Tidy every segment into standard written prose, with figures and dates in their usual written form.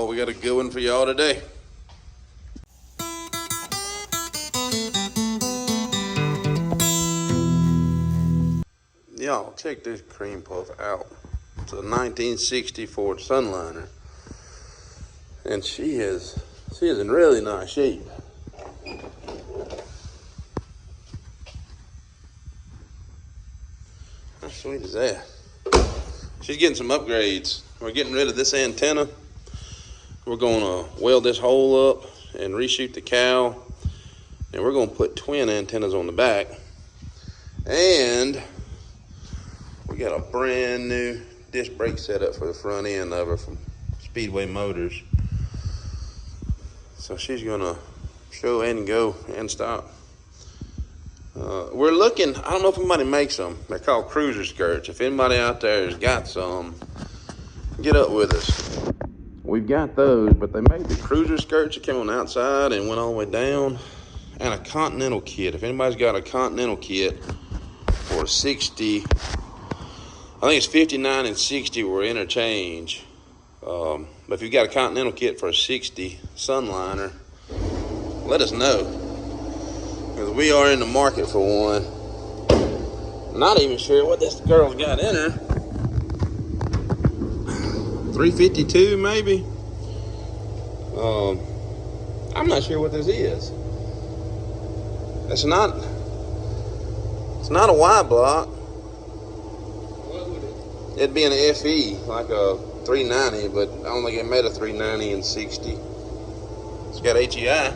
we got a good one for y'all today. Y'all, check this cream puff out. It's a 1960 Ford Sunliner. And she is in really nice shape. How sweet is that? She's getting some upgrades. We're getting rid of this antenna. We're going to weld this hole up and reshoot the cowl. And we're going to put twin antennas on the back. And we got a brand new disc brake setup for the front end of her from Speedway Motors. So she's going to show and go and stop. We're looking, I don't know if anybody makes them. They're called cruiser skirts. If anybody out there has got some, get up with us. We've got those, but they made the cruiser skirts that came on the outside and went all the way down. And a Continental kit. If anybody's got a Continental kit for 60, I think it's 59 and 60 were interchange. But if you've got a Continental kit for a 60 Sunliner, let us know. Because we are in the market for one. Not even sure what this girl's got in her. 352 maybe. I'm not sure what this is. It's not a Y block. What would it? It'd be an FE, like a 390, but I don't think it made a 390 and 60. It's got HEI.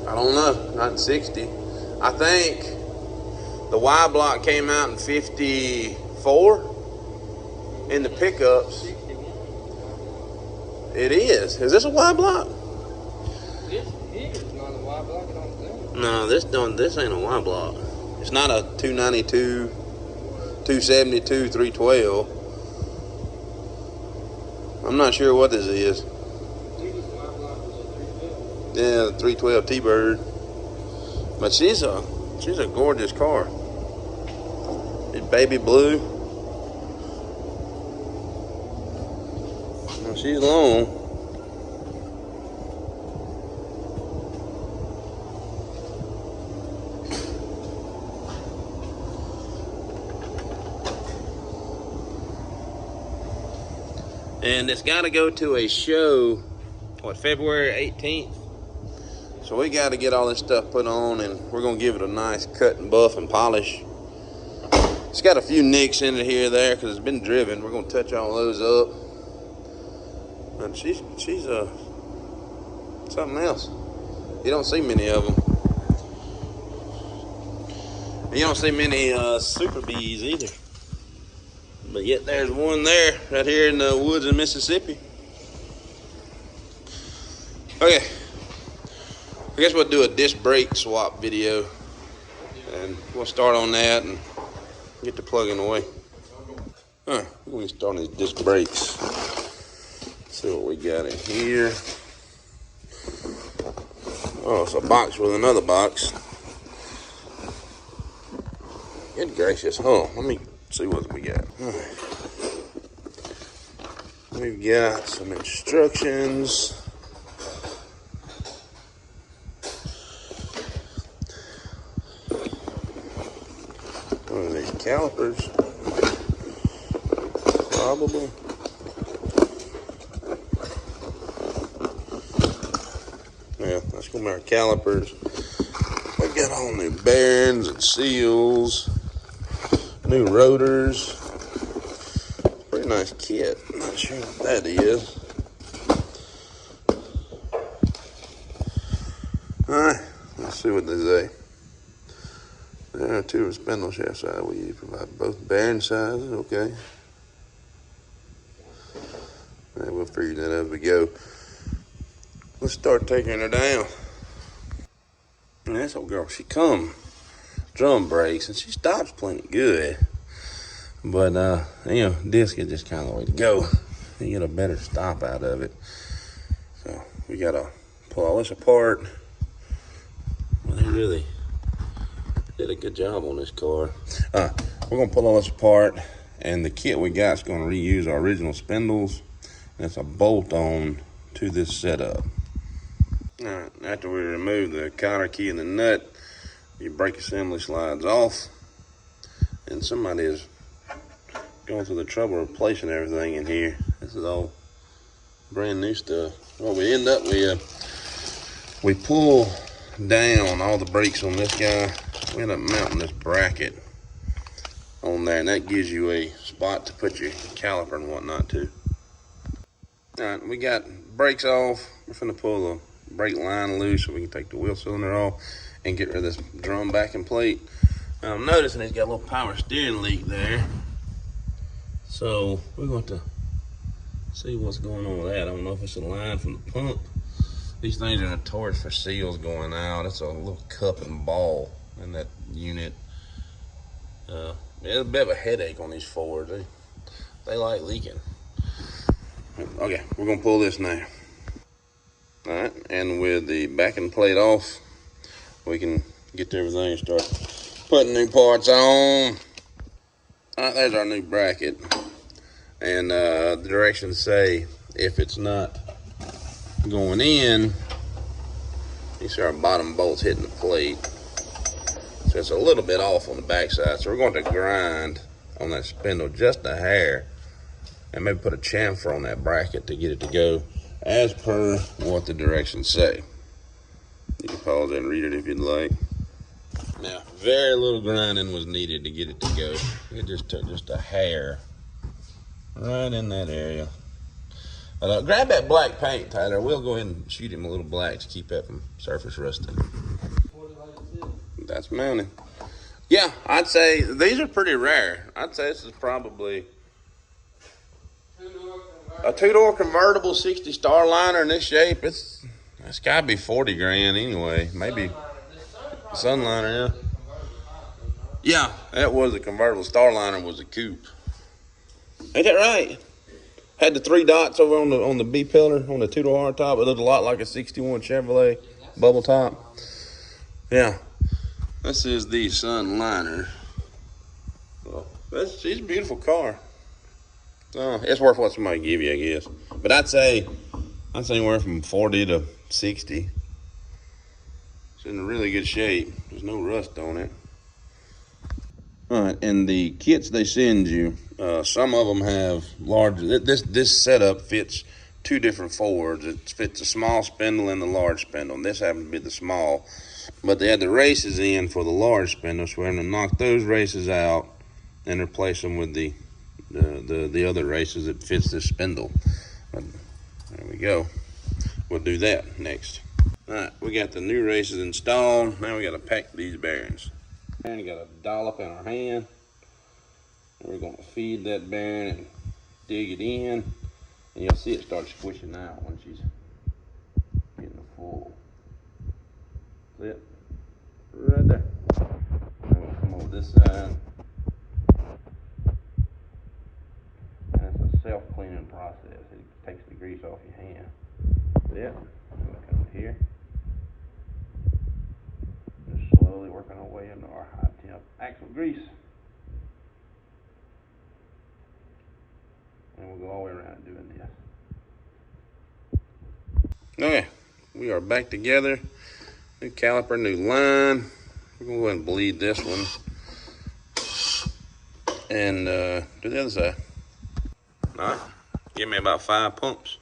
I don't know, not in 60. I think the Y block came out in 54 in the pickups. It is. Is this a Y block? This is not a Y block, I don't think. No, this ain't a Y block. It's not a 292, 272, 312. I'm not sure what this is. Yeah, the 312 T-Bird. But she's a gorgeous car. It's baby blue. Well, she's long. And it's got to go to a show, what, February 18th? So we got to get all this stuff put on, and we're going to give it a nice cut and buff and polish. It's got a few nicks in it here or there because it's been driven. We're going to touch all those up. And she's something else. You don't see many of them. And you don't see many Super Bees either. But yet there's one there right here in the woods of Mississippi. Okay. I guess we'll do a disc brake swap video, and we'll start on that and get the plug-in away. All right, we're going to start on these disc brakes. See what we got in here. Oh, it's a box with another box. Good gracious. Oh, let me see what we got. All right. We've got some instructions. What are these, calipers? Probably. Yeah, that's gonna be our calipers. We've got all new bearings and seals, new rotors. Pretty nice kit. I'm not sure what that is. Alright, let's see what they say. There are two spindle shaft sides. We provide both bearing sizes. Okay. And we'll figure that out as we go. Let's start taking her down. And this old girl, she come drum brakes and she stops plenty good. But you know, disc is just kind of the way to go. You get a better stop out of it. So we gotta pull all this apart. Well, they really did a good job on this car. We're gonna pull all this apart And the kit we got is going to reuse our original spindles. And it's a bolt-on to this setup. All right, after we remove the counter key and the nut, your brake assembly slides off. And somebody is going through the trouble of replacing everything in here. This is all brand new stuff. What we end up with, we pull down all the brakes on this guy. We end up mounting this bracket on there, and that gives you a spot to put your caliper and whatnot to. All right, we got brakes off. We're finna pull the brake line loose so we can take the wheel cylinder off and get rid of this drum backing plate. Now I'm noticing it's got a little power steering leak there. So we're going to see what's going on with that. I don't know if it's a line from the pump. These things are notorious for seals going out. It's a little cup and ball in that unit. It's a bit of a headache on these Fords. They like leaking. Okay, we're gonna pull this now. All right, and with the backing plate off, we can get to everything and start putting new parts on. All right, there's our new bracket. And the directions say if it's not going in, you see our bottom bolts hitting the plate. So it's a little bit off on the backside. So we're going to grind on that spindle just a hair and maybe put a chamfer on that bracket to get it to go as per what the directions say. You can pause and read it if you'd like. Now, very little grinding was needed to get it to go. It just took just a hair right in that area. Grab that black paint, Tyler. We'll go ahead and shoot him a little black to keep that from surface rusting. That's mounted. Yeah, I'd say these are pretty rare. I'd say this is probably a two-door convertible 60 Starliner in this shape. It's gotta be 40 grand anyway. Maybe Sunliner, yeah. Yeah, that was a convertible. Starliner was a coupe. Ain't that right? Had the 3 dots over on the B pillar on the two-door hardtop. It looked a lot like a 61 Chevrolet bubble top. Yeah. This is the Sunliner. Well, it's a beautiful car. It's worth what somebody give you, I guess. But I'd say anywhere from 40 to 60. It's in really good shape. There's no rust on it. All right, and the kits they send you, some of them have large. This setup fits 2 different Fords. It fits a small spindle and the large spindle. And this happens to be the small. But they had the races in for the large spindle, so we're going to knock those races out and replace them with the other races that fits this spindle. But there we go. We'll do that next. All right, we got the new races installed. Now we got to pack these bearings. And we got a dollop in our hand. We're going to feed that bearing and dig it in, and you'll see it start squishing out when she's getting the full. It right there. And we'll come over this side. And it's a self-cleaning process. It takes the grease off your hand. Yep. And we'll come here. Just slowly working our way into our high temp axle grease. And we'll go all the way around doing this. Okay, we are back together. New caliper, new line. We're going to go ahead and bleed this one. And do the other side. All right. Give me about 5 pumps.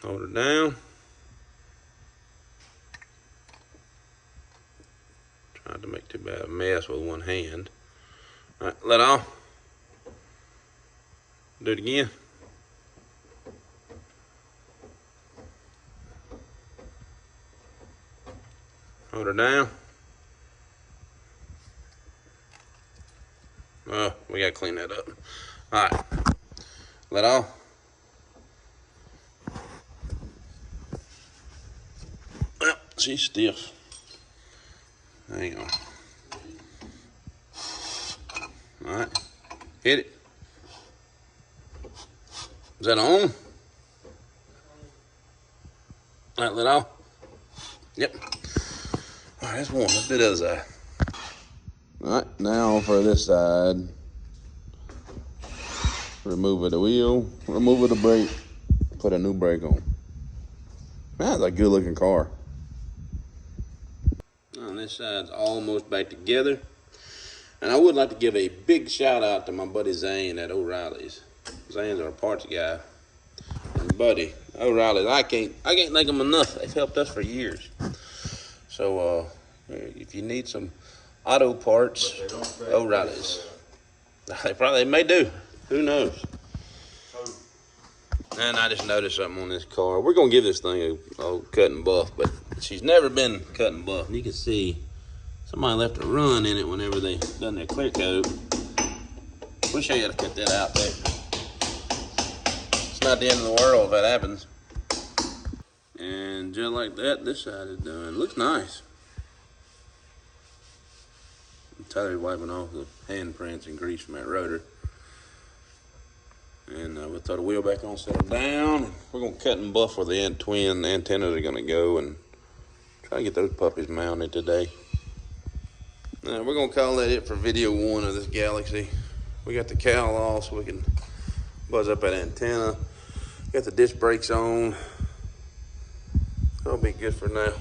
Hold it down. Tried to make too bad a mess with one hand. All right, let off. Do it again. Hold her down. Oh, we gotta clean that up. All right, let off. Well, she's stiff. Hang on. All right, hit it. Is that on? All right, let off. Yep. right, that's one. Let's do the other side. All right, now for this side. Remove the wheel, remove the brake, put a new brake on. That's a good looking car. On this side's almost back together. And I would like to give a big shout out to my buddy Zane at O'Reilly's. Zane's our parts guy. And buddy, O'Reilly's, I can't thank them enough. They've helped us for years. So if you need some auto parts, O'Reilly's. They may do. Who knows? And I just noticed something on this car. We're going to give this thing a cut and buff, but she's never been cut and buff. And you can see somebody left a run in it whenever they done their clear coat. We'll show you how to cut that out there. It's not the end of the world if that happens. And just like that, this side is done. Looks nice. Tyler's wiping off the handprints and grease from that rotor. And we'll throw the wheel back on, settle down. We're going to cut and buff where the twin antennas are going to go and try to get those puppies mounted today. Now, we're going to call that it for video 1 of this Galaxy. We got the cowl off so we can buzz up that antenna. Got the disc brakes on. That'll be good for now.